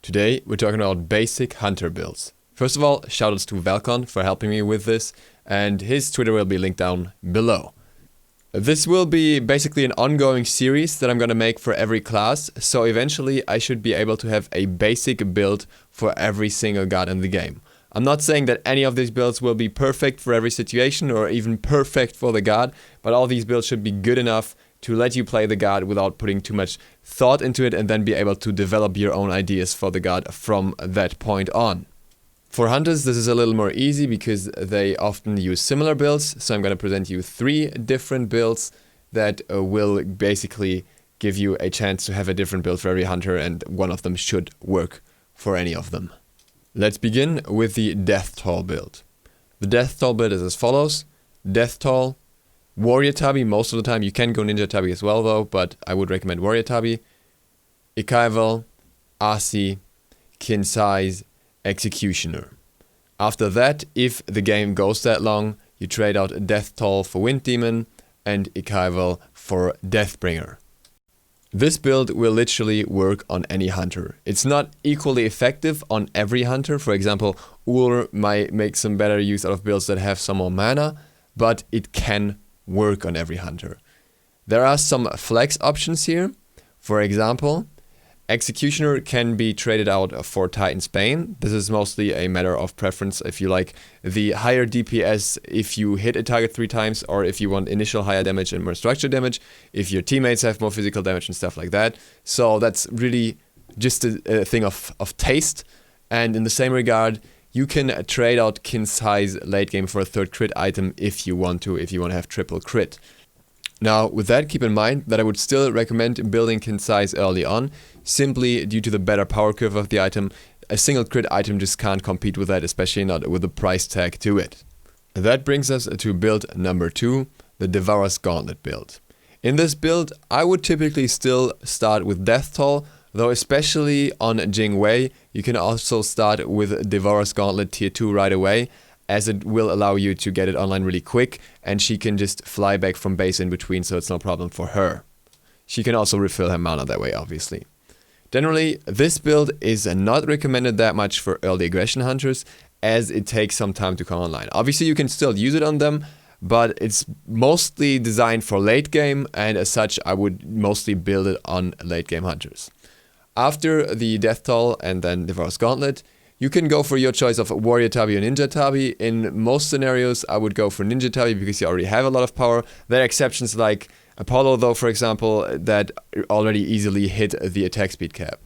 Today we're talking about basic hunter builds. First of all, shoutouts to Valcon for helping me with this, and his Twitter will be linked down below. This will be basically an ongoing series that I'm gonna make for every class, so eventually I should be able to have a basic build for every single god in the game. I'm not saying that any of these builds will be perfect for every situation or even perfect for the god, but all these builds should be good enough to let you play the god without putting too much thought into it and then be able to develop your own ideas for the god from that point on. For hunters, this is a little more easy because they often use similar builds, so I'm going to present you 3 different builds that will basically give you a chance to have a different build for every hunter, and one of them should work for any of them. Let's begin with the Death Toll build. The Death Toll build is as follows: Death Toll, Warrior Tabi most of the time. You can go Ninja Tabi as well though, but I would recommend Warrior Tabi, Ikaival, Asi, Kinsai's, Executioner. After that, if the game goes that long, you trade out Death Toll for Wind Demon and Ikaival for Deathbringer. This build will literally work on any hunter. It's not equally effective on every hunter. For example, Ullr might make some better use out of builds that have some more mana, but it can work on every hunter. There are some flex options here. For example, Executioner can be traded out for Titan's Bane. This is mostly a matter of preference if you like the higher DPS if you hit a target 3 times, or if you want initial higher damage and more structure damage, if your teammates have more physical damage and stuff like that. So that's really just a thing of taste. And in the same regard, you can trade out Kinsai's late game for a 3rd crit item if you want to have triple crit. Now, with that, keep in mind that I would still recommend building Kinsai's early on, simply due to the better power curve of the item. A single crit item just can't compete with that, especially not with the price tag to it. That brings us to build number 2, the Devourer's Gauntlet build. In this build, I would typically still start with Death Toll, though especially on Jingwei, you can also start with Devourer's Gauntlet tier 2 right away, as it will allow you to get it online really quick, and she can just fly back from base in between, so it's no problem for her. She can also refill her mana that way, obviously. Generally, this build is not recommended that much for early aggression hunters, as it takes some time to come online. Obviously, you can still use it on them, but it's mostly designed for late game, and as such, I would mostly build it on late game hunters. After the Death Toll and then Devourer's Gauntlet, you can go for your choice of Warrior Tabi or Ninja Tabi. In most scenarios, I would go for Ninja Tabi because you already have a lot of power. There are exceptions like Apollo, though, for example, that already easily hit the attack speed cap.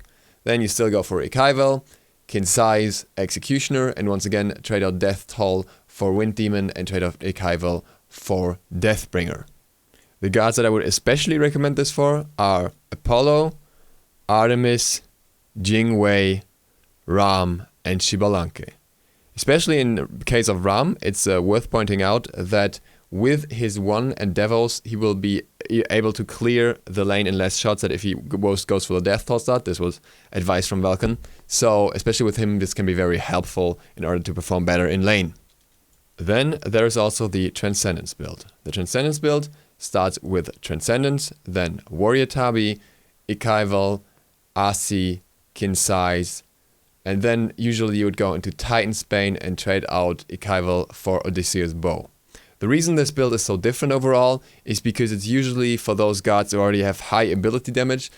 Then you still go for Ikaival, Kinsai's, Executioner, and once again, trade out Death Toll for Wind Demon and trade out Ikaival for Deathbringer. The gods that I would especially recommend this for are Apollo, Artemis, Jingwei, Ram, and Xbalanque. Especially in the case of Ram, it's worth pointing out that with his 1 and Devos, he will be able to clear the lane in less shots than if he goes for the Death Toll start. This was advice from Valcon. So, especially with him, this can be very helpful in order to perform better in lane. Then there is also the Transcendence build. The Transcendence build starts with Transcendence, then Warrior Tabi, Ikaival, Asi, Kinsai's, and then usually you would go into Titan's Bane and trade out Ikaival for Odysseus' Bow. The reason this build is so different overall is because it's usually for those gods who already have high ability damage.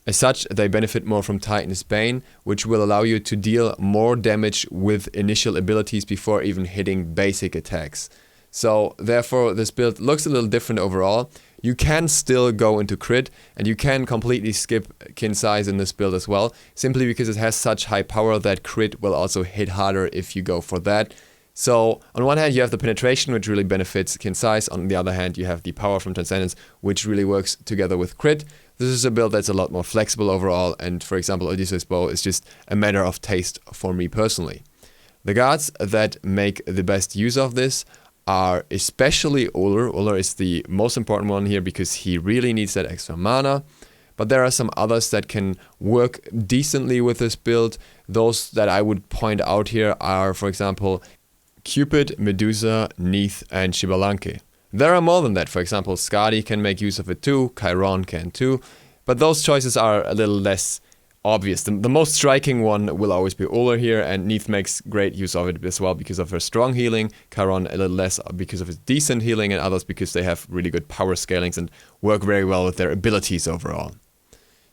As such, they benefit more from Titan's Bane, which will allow you to deal more damage with initial abilities before even hitting basic attacks. So therefore, this build looks a little different overall. You can still go into crit, and you can completely skip Kinsai's in this build as well, simply because it has such high power that crit will also hit harder if you go for that. So on one hand, you have the penetration, which really benefits Kinsai's. On the other hand, you have the power from Transcendence, which really works together with crit. This is a build that's a lot more flexible overall, and for example, Odysseus' Bow is just a matter of taste for me personally. The gods that make the best use of this are especially Ullr. Ullr is the most important one here because he really needs that extra mana. But there are some others that can work decently with this build. Those that I would point out here are, for example, Cupid, Medusa, Neith, and Xbalanque. There are more than that. For example, Skadi can make use of it too, Chiron can too. But those choices are a little less obvious. The most striking one will always be Uller here, and Neith makes great use of it as well because of her strong healing, Charon a little less because of his decent healing, and others because they have really good power scalings and work very well with their abilities overall.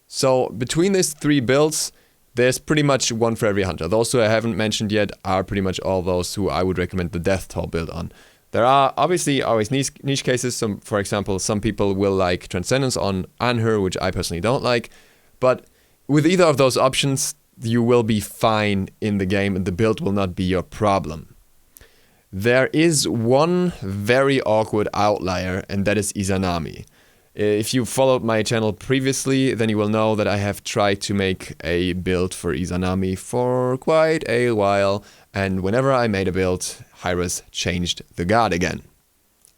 So between these 3 builds, there's pretty much one for every hunter. Those who I haven't mentioned yet are pretty much all those who I would recommend the Death Toll build on. There are obviously always niche cases. For example, some people will like Transcendence on Anhur, which I personally don't like, but with either of those options, you will be fine in the game and the build will not be your problem. There is one very awkward outlier, and that is Izanami. If you followed my channel previously, then you will know that I have tried to make a build for Izanami for quite a while, and whenever I made a build, Hyras changed the guard again.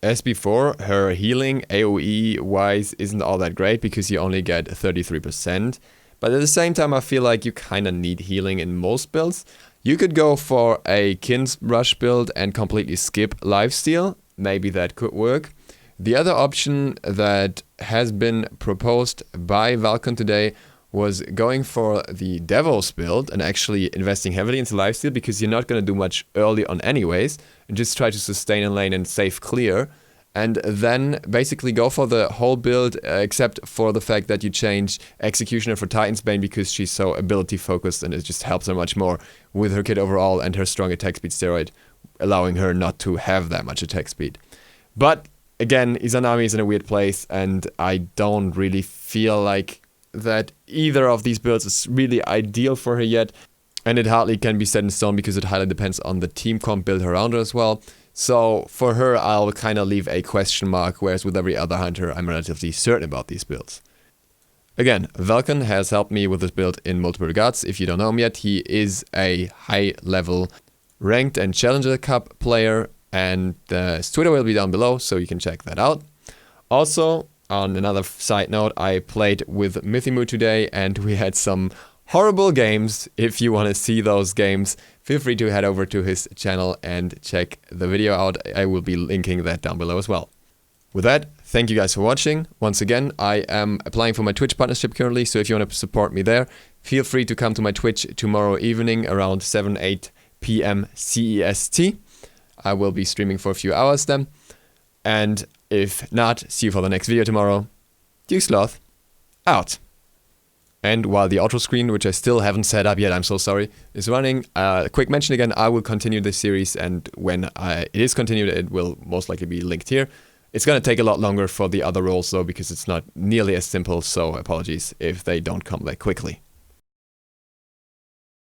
As before, her healing AoE wise isn't all that great because you only get 33%. But at the same time, I feel like you kind of need healing in most builds. You could go for a Kin's Rush build and completely skip lifesteal. Maybe that could work. The other option that has been proposed by Valkon today was going for the Devos build and actually investing heavily into lifesteal because you're not going to do much early on anyways. And just try to sustain in lane and save clear. And then basically go for the whole build, except for the fact that you change Executioner for Titan's Bane because she's so ability focused and it just helps her much more with her kit overall and her strong attack speed steroid, allowing her not to have that much attack speed. But again, Izanami is in a weird place and I don't really feel like that either of these builds is really ideal for her yet. And it hardly can be set in stone because it highly depends on the team comp built around her as well. So for her, I'll kind of leave a question mark, whereas with every other hunter, I'm relatively certain about these builds. Again, Valkon has helped me with this build in multiple regards. If you don't know him yet, he is a high-level ranked and Challenger Cup player, and his Twitter will be down below, so you can check that out. Also, on another side note, I played with Mythimu today, and we had some horrible games. If you want to see those games, feel free to head over to his channel and check the video out. I will be linking that down below as well. With that, thank you guys for watching. Once again, I am applying for my Twitch partnership currently, so if you want to support me there, feel free to come to my Twitch tomorrow evening around 7-8 p.m. CEST. I will be streaming for a few hours then. And if not, see you for the next video tomorrow. SLOTH, out. And while the outro screen, which I still haven't set up yet, I'm so sorry, is running, a quick mention again, I will continue this series, and when it is continued, it will most likely be linked here. It's going to take a lot longer for the other roles though, because it's not nearly as simple, so apologies if they don't come that quickly.